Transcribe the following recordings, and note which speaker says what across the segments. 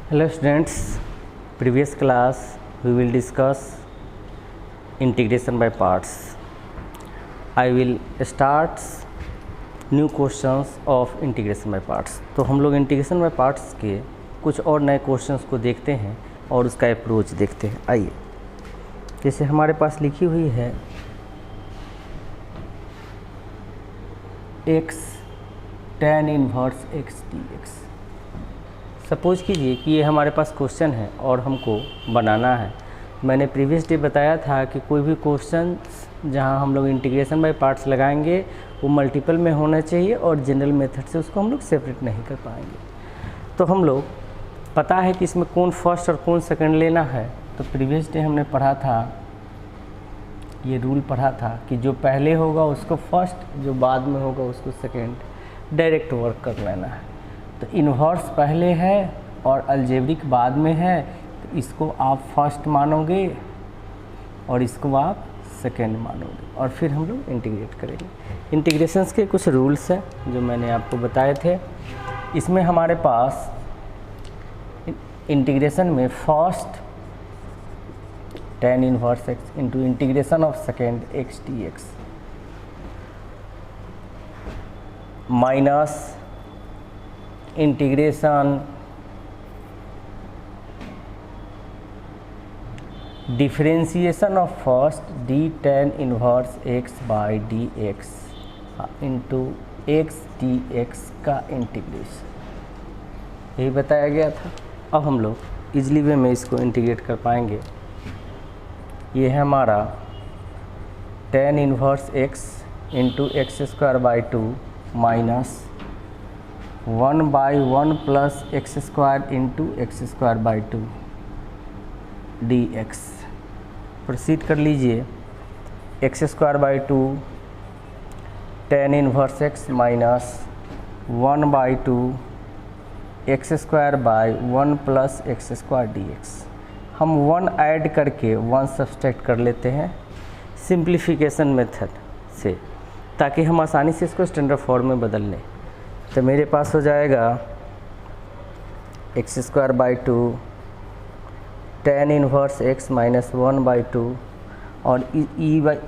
Speaker 1: Hello students, previous class we will discuss integration by parts. I will start new questions of integration by parts. तो हम लोग integration by parts के कुछ और नए questions को देखते हैं और उसका अप्रोच देखते हैं। आइए, जैसे हमारे पास लिखी हुई है x tan inverse x dx। Suppose कीजिए कि ये हमारे पास क्वेश्चन है और हमको बनाना है। मैंने प्रीवियस डे बताया था कि कोई भी क्वेश्चन जहां हम लोग इंटीग्रेशन बाय पार्ट्स लगाएंगे वो मल्टीपल में होना चाहिए और जनरल मेथड से उसको हम लोग सेपरेट नहीं कर पाएंगे। तो हम लोग पता है कि इसमें कौन फर्स्ट और कौन सेकंड लेना है। तो प्रीवियस डे हमने पढ़ा था, ये रूल पढ़ा था कि जो पहले होगा उसको फर्स्ट, जो बाद में होगा उसको सेकेंड, डायरेक्ट वर्क कर लेना है। तो इन्वर्स पहले है और अलजेब्रिक बाद में है, तो इसको आप फर्स्ट मानोगे और इसको आप सेकेंड मानोगे और फिर हम लोग इंटीग्रेट करेंगे। इंटीग्रेशंस के कुछ रूल्स हैं जो मैंने आपको बताए थे। इसमें हमारे पास इंटीग्रेशन में first tan inverse x into integration of second x dx minus integration differentiation of first d tan inverse x by dx into x dx का इंटीग्रेशन, यही बताया गया था। अब हम लोग इजली वे में इसको इंटीग्रेट कर पाएंगे। ये है हमारा tan inverse x into X square by 2 minus 1/1 plus x square into X square by 2 dx। Proceed कर लीजिए। X square by 2 tan inverse x minus 1/2 x square by 1 plus x square dx। हम 1 add करके 1 subtract कर लेते हैं simplification method से, ताकि हम आसानी से इसको स्टैंडर्ड फॉर्म में बदल लें। तो मेरे पास हो जाएगा x square by 2 tan inverse x minus 1/2 और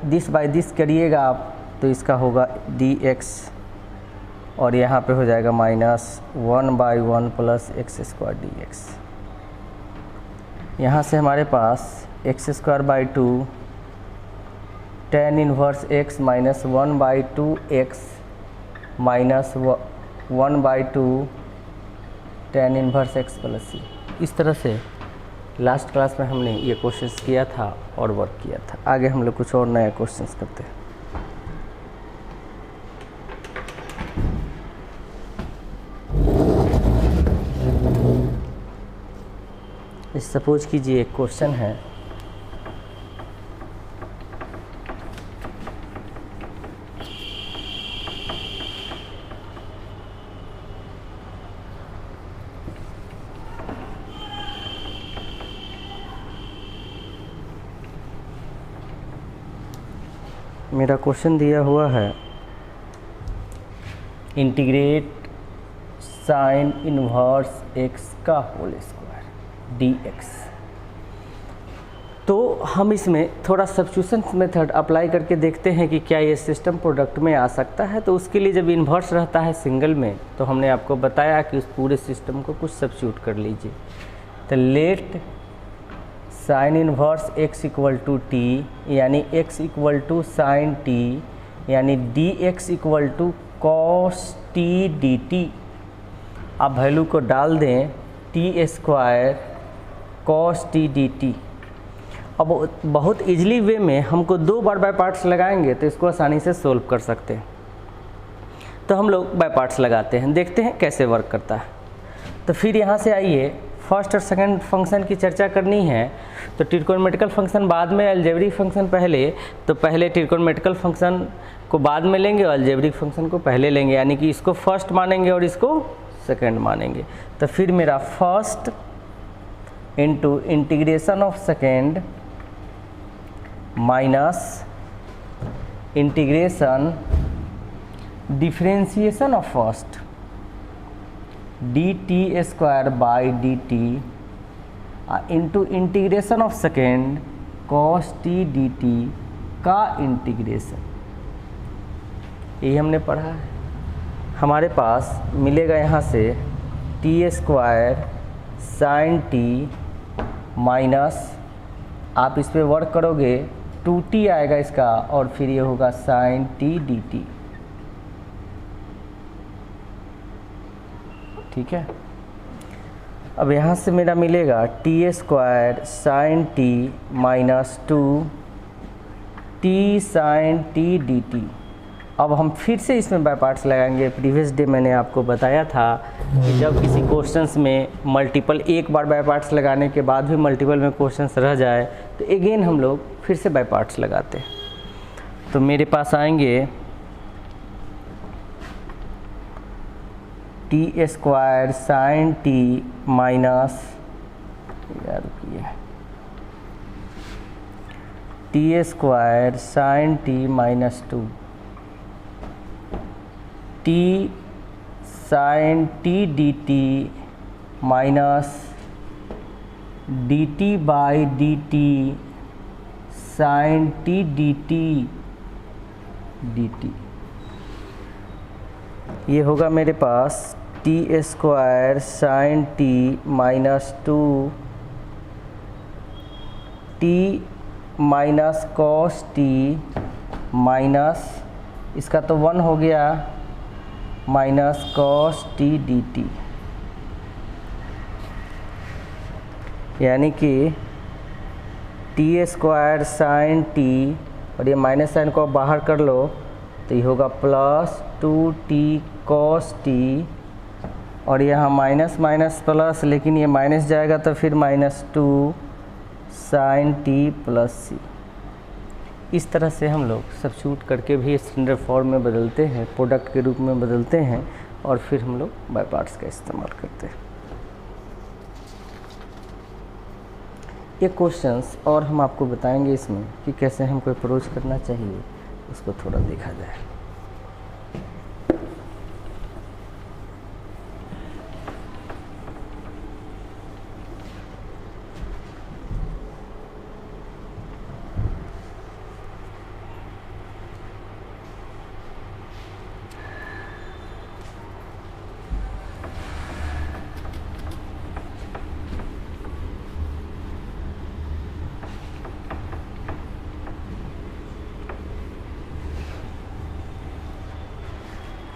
Speaker 1: दिस बाई दिस करिएगा आप तो इसका होगा dx और यहाँ पे हो जाएगा minus 1/1 plus x square dx। यहाँ से हमारे पास x square by 2 tan inverse x minus 1/2 x minus 1/2 tan inverse x plus c। इस तरह से लास्ट क्लास में हमने ये क्वेश्चंस किया था और वर्क किया था। आगे हम लोग कुछ और नया क्वेश्चंस करते हैं। सपोज कीजिए एक क्वेश्चन है मेरा क्वेश्चन दिया हुआ है इंटीग्रेट साइन इनवर्स x का होल स्क्वायर dx। तो हम इसमें थोड़ा सब्स्टिट्यूशन मेथड अप्लाई करके देखते हैं कि क्या ये सिस्टम प्रोडक्ट में आ सकता है। तो उसके लिए जब इन्वर्स रहता है सिंगल में, तो हमने आपको बताया कि उस पूरे सिस्टम को कुछ सब्स्टिट्यूट कर लीजिए। तो let sine inverse x equal to T यानी x equal to sine T यानी dx equal to cos T D T. आप वैल्यू को डाल दें T square cos T D T. अब बहुत इजली वे में हमको 2 बार बाय पार्ट्स लगाएंगे तो इसको आसानी से सोल्व कर सकते हैं। तो हम लोग बाय पार्ट्स लगाते हैं, देखते हैं कैसे वर्क करता है। तो फिर यहाँ से आइए, फर्स्ट और सेकंड फंक्शन की चर्चा करनी है। तो ट्रिग्नोमेट्रिकल फंक्शन बाद में, अलजेब्रिक फंक्शन पहले। तो पहले ट्रिग्नोमेट्रिकल फंक्शन को बाद में लेंगे और अलजेब्रिक फंक्शन को पहले लेंगे, यानी कि इसको फर्स्ट मानेंगे और इसको सेकंड मानेंगे। तो फिर मेरा first into integration of second minus integration differentiation of first D T square by d T into integration of second cos T D T का इंटीग्रेशन, यही हमने पढ़ा है। हमारे पास मिलेगा यहाँ से T square sine T minus, आप इस पर वर्क करोगे 2t आएगा इसका, और फिर ये होगा साइन टी डी टी। ठीक है, अब यहाँ से मेरा मिलेगा T square sine T minus 2t sine T D T. अब हम फिर से इसमें बाय पार्ट्स लगाएंगे। प्रीवियस डे मैंने आपको बताया था कि जब किसी क्वेश्चंस में मल्टीपल, एक बार बाय पार्ट्स लगाने के बाद भी मल्टीपल में क्वेश्चंस रह जाए तो अगेन हम लोग फिर से बाय पार्ट्स लगाते हैं। तो मेरे पास आएंगे t square sine T minus, यार रुकिए, t square sine T minus 2 t sine T D t minus d t by d t sine T D t D t. ये होगा मेरे पास t square sine T minus 2 t minus cos t minus, इसका तो 1 हो गया, minus cos T D t, यानी कि टी स्क्वायर साइन टी, और ये माइनस साइन को बाहर कर लो तो ये होगा प्लस 2t कॉस टी, और यहाँ माइनस माइनस प्लस, लेकिन ये माइनस जाएगा तो फिर माइनस 2 साइन टी प्लस सी। इस तरह से हम लोग सब्स्टिट्यूट करके भी स्टैंडर्ड फॉर्म में बदलते हैं, प्रोडक्ट के रूप में बदलते हैं, और फिर हम लोग बाय पार्ट्स का इस्तेमाल करते हैं। ये क्वेश्चंस और हम आपको बताएंगे इसमें कि कैसे हमको अप्रोच करना चाहिए, उसको थोड़ा देखा जाए।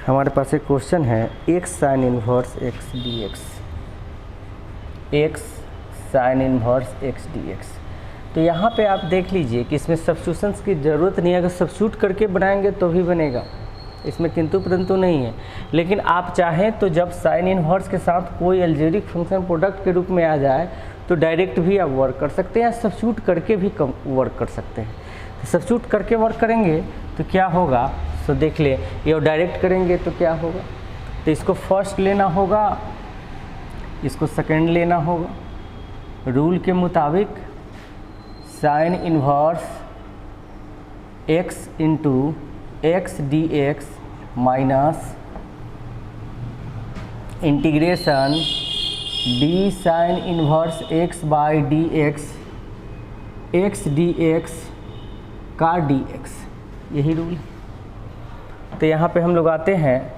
Speaker 1: हमारे पास एक क्वेश्चन है x sign inverse x dx, x sign inverse x dx। तो यहाँ पे आप देख लीजिए कि इसमें सब्स्टिट्यूशंस की ज़रूरत नहीं है, अगर सब्स्टिट्यूट करके बनाएंगे तो भी बनेगा, इसमें किंतु परंतु नहीं है। लेकिन आप चाहें तो जब साइन इनवर्स के साथ कोई अलजेब्रिक फंक्शन प्रोडक्ट के रूप में आ जाए तो डायरेक्ट भी आप वर्क कर सकते हैं, या सब्स्टिट्यूट करके भी वर्क कर सकते हैं। तो सब्स्टिट्यूट करके वर्क करेंगे तो क्या होगा, तो देख ले, ये डायरेक्ट करेंगे तो क्या होगा, तो इसको फर्स्ट लेना होगा, इसको सेकंड लेना होगा। रूल के मुताबिक sine inverse x into X D X minus integration D sine inverse x by D X D X का डी एक्स, यही रूल। तो यहाँ पे हम लोग आते हैं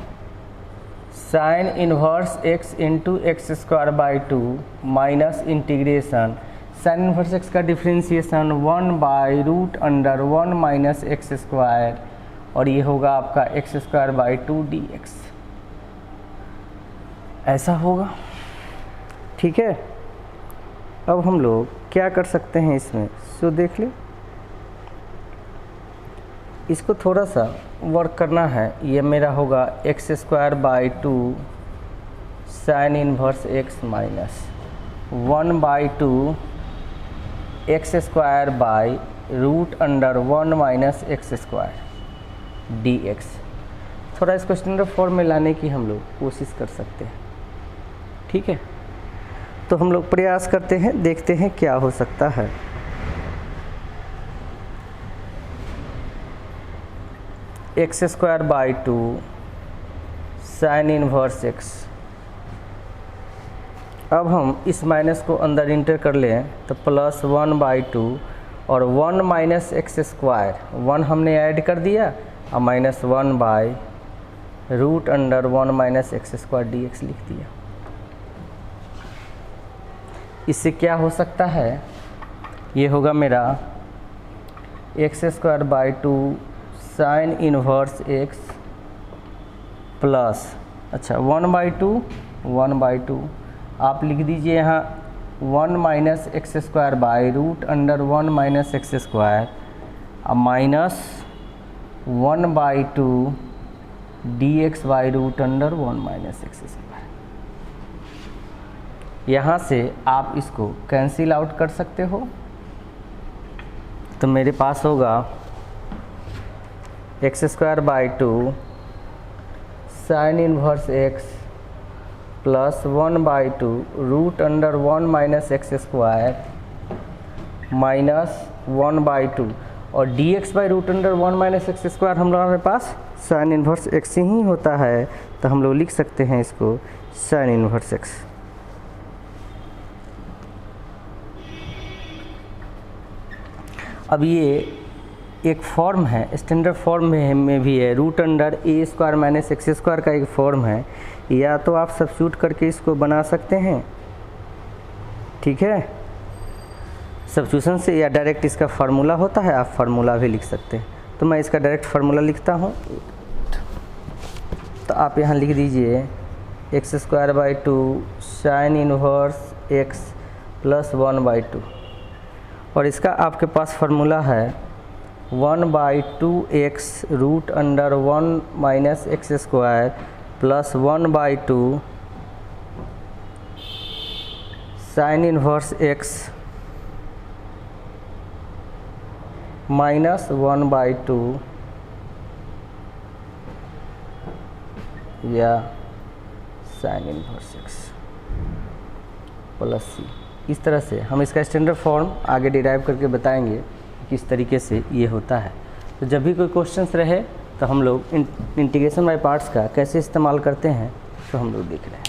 Speaker 1: sine inverse x into X square by 2 minus integration sine inverse x का differentiation 1 by root under 1 minus X square, और ये होगा आपका X square by 2 D X, ऐसा होगा। ठीक है, अब हम लोग क्या कर सकते हैं इसमें, सो देख ले, इसको थोड़ा सा वर्क करना है। ये मेरा होगा X square by 2 sine inverse X minus 1 by 2 X square by root under 1 minus X square D X. थोड़ा इसको स्टैंडर्ड फॉर्म में लाने की हम लोग कोशिश कर सकते हैं। ठीक है, तो हम लोग प्रयास करते हैं, देखते हैं क्या हो सकता है। X square by 2 sine inverse x अब हम इस माइनस को अंदर इंटर कर लें तो +1/2 और 1 माइनस एक्स स्क्वायर, 1 हमने ऐड कर दिया और -1/√1 माइनस एक्स स्क्वायर dx लिख दिया। इससे क्या हो सकता है, ये होगा मेरा x²/2 sign inverse x plus, अच्छा 1/2 आप लिख दीजिए यहाँ 1 minus X square √1 minus X square minus 1/2 dx √1 minus X square. यहाँ से आप इसको कैंसिल आउट कर सकते हो, तो मेरे पास होगा x²/2 sign inverse x plus 1/2 √1 minus X square minus 1/2 और dx √1 माइनस एक्स स्क्वायर हम लोगों के पास साइन इनवर्स x ही होता है, तो हम लोग लिख सकते हैं इसको साइन इनवर्स x। अब ये एक फॉर्म है, स्टैंडर्ड फॉर्म में भी है, √a² माइनस एक्स स्क्वायर का एक फॉर्म है, या तो आप सब्स्टिट्यूट करके इसको बना सकते हैं, ठीक है, सब्स्टिट्यूशन से, या डायरेक्ट इसका फार्मूला होता है, आप फार्मूला भी लिख सकते हैं। तो मैं इसका डायरेक्ट फार्मूला लिखता हूँ, तो आप यहाँ लिख दीजिए x²/2 sign inverse x plus 1/2 और इसका आपके पास फार्मूला है 1/2x √1 minus X square plus 1/2 sign inverse x minus 1/2 या sign inverse x plus c। इस तरह से हम इसका स्टैंडर्ड फॉर्म आगे डिराइव करके बताएंगे किस तरीके से ये होता है। तो जब भी कोई क्वेश्चंस रहे तो हम लोग इंटीग्रेशन बाय पार्ट्स का कैसे इस्तेमाल करते हैं तो हम लोग देख रहे हैं।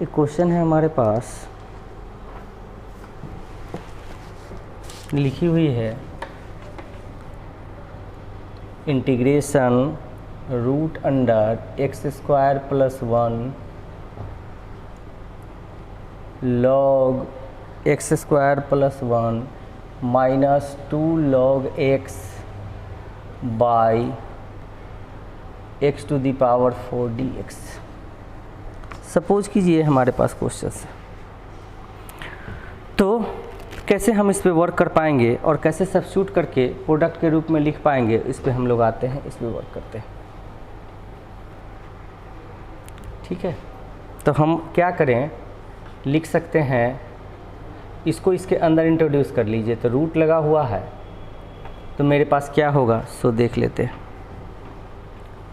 Speaker 1: एक क्वेश्चन है हमारे पास, लिखी हुई है integration √x² plus 1 log x² plus 1 minus 2 log x by x⁴ dx। Suppose कीजिए हमारे पास क्वेश्चन है, तो कैसे हम इस पे वर्क कर पाएंगे और कैसे सब्स्टिट्यूट करके प्रोडक्ट के रूप में लिख पाएंगे, इस पे हम लोग आते हैं, इस पे वर्क करते हैं, ठीक है। तो हम क्या करें, लिख सकते हैं इसको इसके अंदर इंट्रोड्यूस कर लीजिए। तो रूट लगा हुआ है तो मेरे पास क्या होगा, सो देख लेते हैं।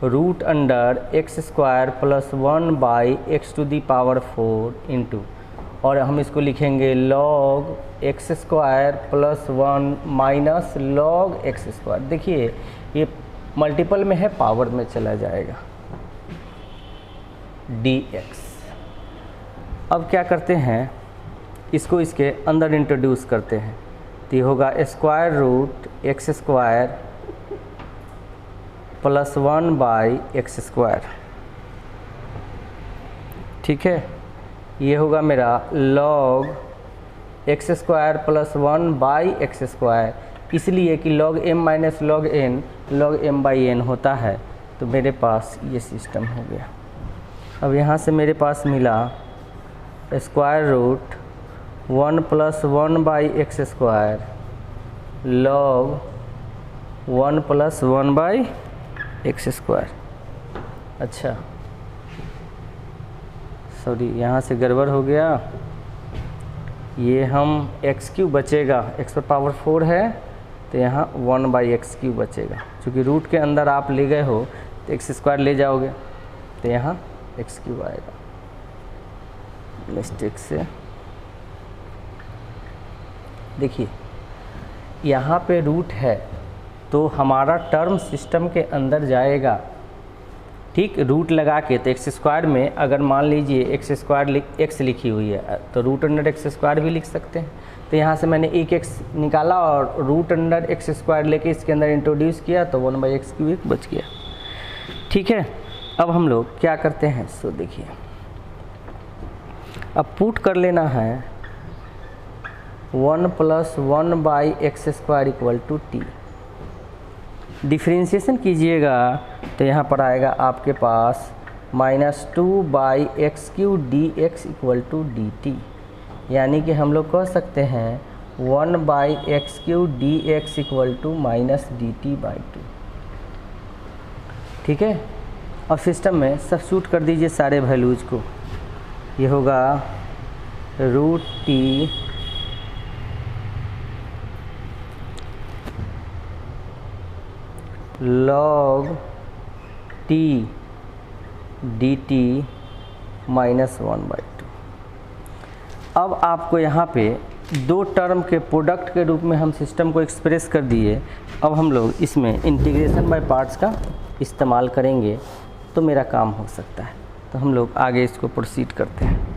Speaker 1: √x² plus 1 by x⁴ into, और हम इसको लिखेंगे log x² plus 1 minus log x²। देखिए ये मल्टीपल में है, पावर में चला जाएगा dx। अब क्या करते हैं, इसको इसके अंदर इंट्रोड्यूस करते हैं, तो ये होगा √x² प्लस 1 बाई x², ठीक है। ये होगा मेरा log x² plus 1 by x², इसलिए कि log m minus log n log m/n होता है। तो मेरे पास ये सिस्टम हो गया। अब यहाँ से मेरे पास मिला √1 plus 1 by x² log 1 plus 1 by x²। अच्छा सॉरी, यहाँ से गड़बड़ हो गया, ये हम x³ बचेगा, x पर पावर 4 है तो यहाँ 1/x³ बचेगा। चूँकि रूट के अंदर आप ले गए हो तो x² ले जाओगे तो यहाँ x³ आएगा, मिस्टेक से। देखिए यहाँ पे रूट है तो हमारा टर्म सिस्टम के अंदर जाएगा, ठीक। रूट लगा के तो x² में अगर मान लीजिए x लिखी हुई है तो √x² भी लिख सकते हैं। तो यहाँ से मैंने एक x निकाला और √x² लेके इसके अंदर इंट्रोड्यूस किया तो 1/x³ बच गया, ठीक है। अब हम लोग क्या करते हैं, सो देखिए अब पुट कर लेना है 1 + 1/x² = t। डिफ्रेंशिएशन कीजिएगा तो यहाँ पर आएगा आपके पास -2/x³ dx = dt, यानी कि हम लोग कह सकते हैं 1/x³ dx = -dt/2, ठीक है। और सिस्टम में सब्स्टिट्यूट कर दीजिए सारे वैल्यूज़ को। ये होगा √t log t dt -1/2। अब आपको यहाँ पे दो टर्म के प्रोडक्ट के रूप में हम सिस्टम को एक्सप्रेस कर दिए। अब हम लोग इसमें इंटीग्रेशन बाय पार्ट्स का इस्तेमाल करेंगे तो मेरा काम हो सकता है। तो हम लोग आगे इसको प्रोसीड करते हैं।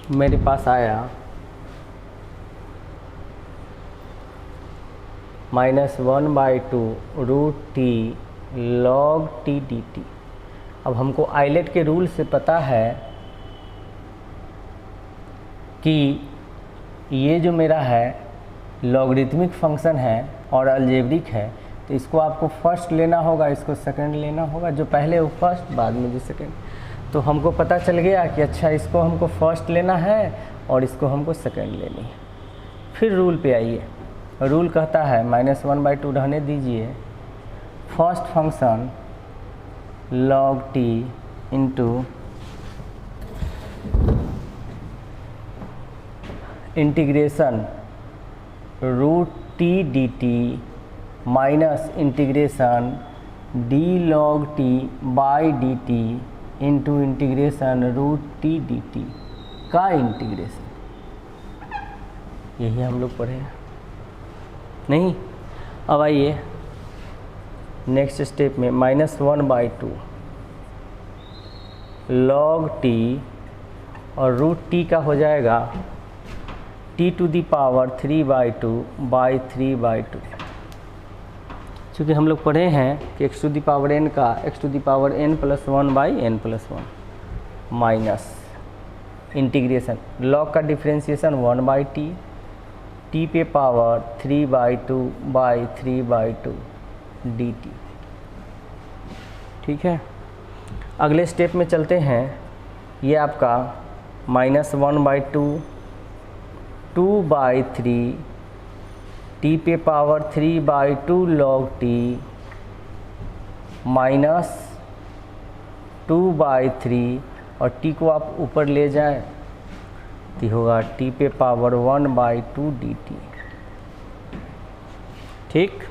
Speaker 1: मेरे पास आया -1/2 √t log t dt। अब हमको आइलेट के रूल से पता है कि ये जो मेरा है लॉगरिथमिक फंक्शन है और अलजेब्रिक है, तो इसको आपको फर्स्ट लेना होगा, इसको सेकंड लेना होगा। जो पहले वो फर्स्ट, बाद में जो सेकंड। तो हमको पता चल गया कि अच्छा इसको हमको फर्स्ट लेना है और इसको हमको सेकंड लेनी है। फिर रूल पे आइए। रूल कहता है -1/2 रहने दीजिए, first function log t into integration √t dt minus integration d log t by dt into integration √t dt का इंटीग्रेशन। यही हम लोग पढ़े हैं नहीं। अब आइए नेक्स्ट स्टेप में -1/2 log t और √t का हो जाएगा t⁻³ बाई 3/2। चूँकि हम लोग पढ़े हैं कि x⁴n का x⁴n + 1/n+1 minus integration log का डिफ्रेंशिएशन 1/t t पे पावर 3/2 बाई 3/2 dt, ठीक है। अगले स्टेप में चलते हैं। ये आपका -1/2 2/3 t पे पावर 3/2 log t माइनस 2/3 और t को आप ऊपर ले जाएं तो होगा t पे पावर 1/2 dt, ठीक।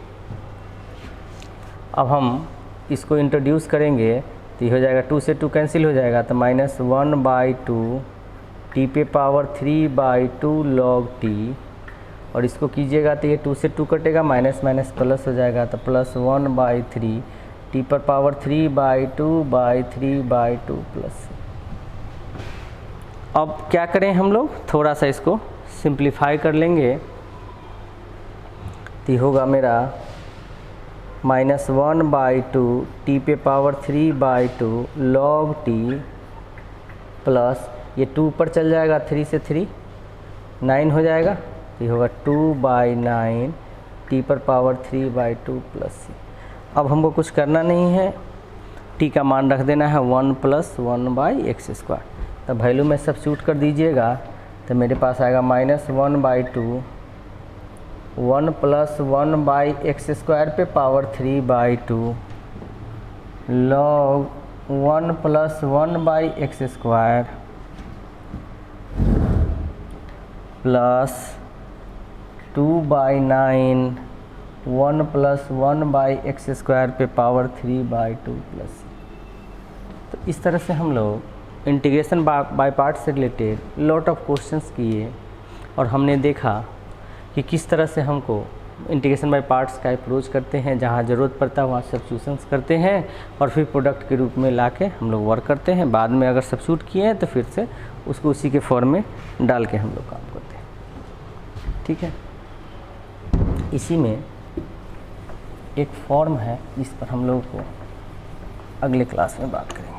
Speaker 1: अब हम इसको इंट्रोड्यूस करेंगे तो ये हो जाएगा 2 से 2 कैंसिल हो जाएगा, तो -1/2 t पे पावर 3/2 log t और इसको कीजिएगा तो ये 2 से 2 कटेगा, माइनस माइनस प्लस हो जाएगा, तो +1/3 t पर पावर 3/2 बाई 3/2 प्लस। अब क्या करें हम लोग, थोड़ा सा इसको सिंप्लीफाई कर लेंगे तो होगा मेरा -1/2 t पे पावर 3/2 log t प्लस ये 2 पर चल जाएगा, 3 से 3 9 हो जाएगा, तो ये होगा 2/9 t पर पावर 3/2 प्लस। अब हमको कुछ करना नहीं है, t का मान रख देना है 1 + 1/x²। तब वैल्यू में सब्स्टिट्यूट कर दीजिएगा तो मेरे पास आएगा -1/2 1 + 1/x² पे power 3/2 log 1 + 1/x² plus 2/9 1 + 1/x² पे पावर 3/2 प्लस। तो इस तरह से हम लोग इंटीग्रेशन बाय पार्ट से रिलेटेड लॉट ऑफ क्वेश्चंस किए और हमने देखा कि किस तरह से हमको इंटीग्रेशन बाय पार्ट्स का अप्रोच करते हैं, जहाँ ज़रूरत पड़ता है वहाँ सब्स्टिट्यूशंस करते हैं और फिर प्रोडक्ट के रूप में लाके हम लोग वर्क करते हैं। बाद में अगर सब्स्टिट्यूट किए हैं तो फिर से उसको उसी के फॉर्म में डाल के हम लोग काम करते हैं। ठीक है, इसी में एक फॉर्म है जिस पर हम लोग को अगले क्लास में बात करेंगे।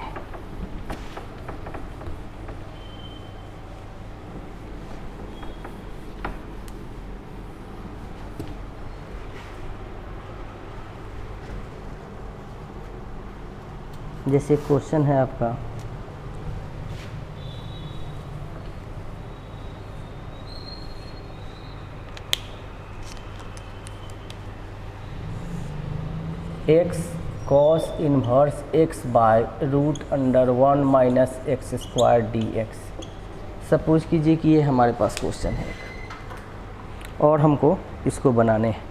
Speaker 1: जैसे क्वेश्चन है आपका x cos inverse x by √1 - x² dx। Suppose कीजिए कि ये हमारे पास क्वेश्चन है और हमको इसको बनाने हैं।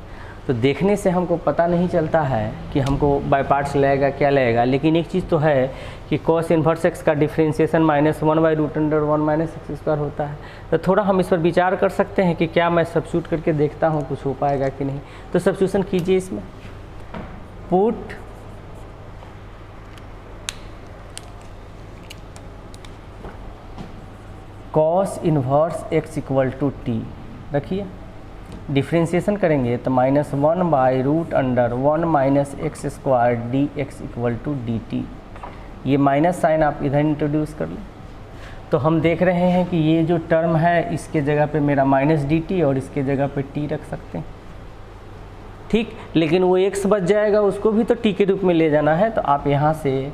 Speaker 1: तो देखने से हमको पता नहीं चलता है कि हमको बाय पार्ट्स लगेगा क्या लगेगा, लेकिन एक चीज़ तो है कि cos इनवर्स x का डिफ्रेंशिएशन -1/√1 - x² होता है। तो थोड़ा हम इस पर विचार कर सकते हैं कि क्या मैं सब्स्टिट्यूट करके देखता हूँ कुछ हो पाएगा कि नहीं। तो सब्स्टिट्यूशन कीजिए इसमें, put cos inverse x = t रखिए, डिफ्रेंशिएशन करेंगे तो -1/√1 - x² dx = dt। ये माइनस साइन आप इधर इंट्रोड्यूस कर लें। तो हम देख रहे हैं कि ये जो टर्म है इसके जगह पे मेरा -dt और इसके जगह पे t रख सकते हैं। ठीक, लेकिन वो x बच जाएगा, उसको भी तो t के रूप में ले जाना है। तो आप यहाँ से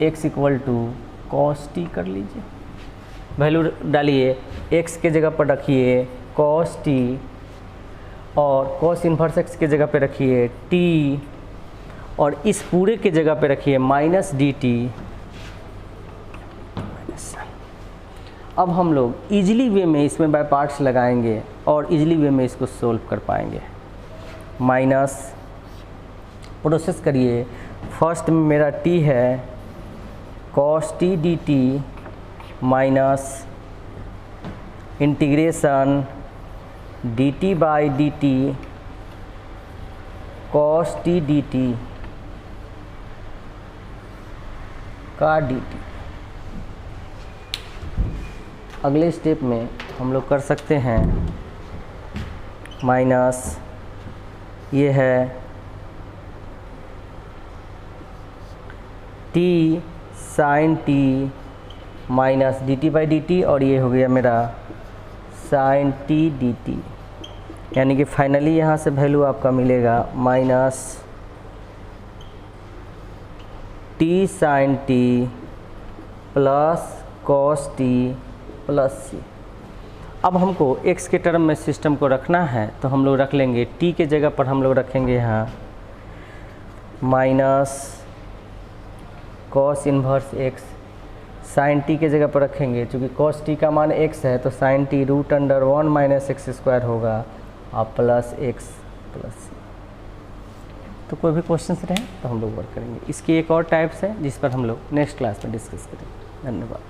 Speaker 1: x = cos t कर लीजिए, वैल्यू डालिए, x के जगह पर रखिए cos t और cos इनवर्स x के जगह पे रखिए t और इस पूरे के जगह पे रखिए -dt। अब हम लोग इजीली वे में इसमें बाय पार्ट्स लगाएंगे और इजीली वे में इसको सोल्व कर पाएंगे। माइनस प्रोसेस करिए, फर्स्ट में मेरा t है cos t dt minus integration dt/dt cos t dt का dt। अगले स्टेप में हम लोग कर सकते हैं माइनस, ये है t sin t minus dt/dt और ये हो गया मेरा sin t dt, यानी कि फाइनली यहाँ से वैल्यू आपका मिलेगा minus t sin t plus cos t plus c। अब हमको x के टर्म में सिस्टम को रखना है तो हम लोग रख लेंगे t के जगह पर हम लोग रखेंगे यहाँ minus cos inverse x, sin t के जगह पर रखेंगे क्योंकि cos t का मान x है तो sin t √1 - x² होगा और प्लस x प्लस c। तो कोई भी क्वेश्चंस रहे तो हम लोग वर्क करेंगे। इसकी एक और टाइप्स है जिस पर हम लोग नेक्स्ट क्लास में डिस्कस करेंगे। धन्यवाद।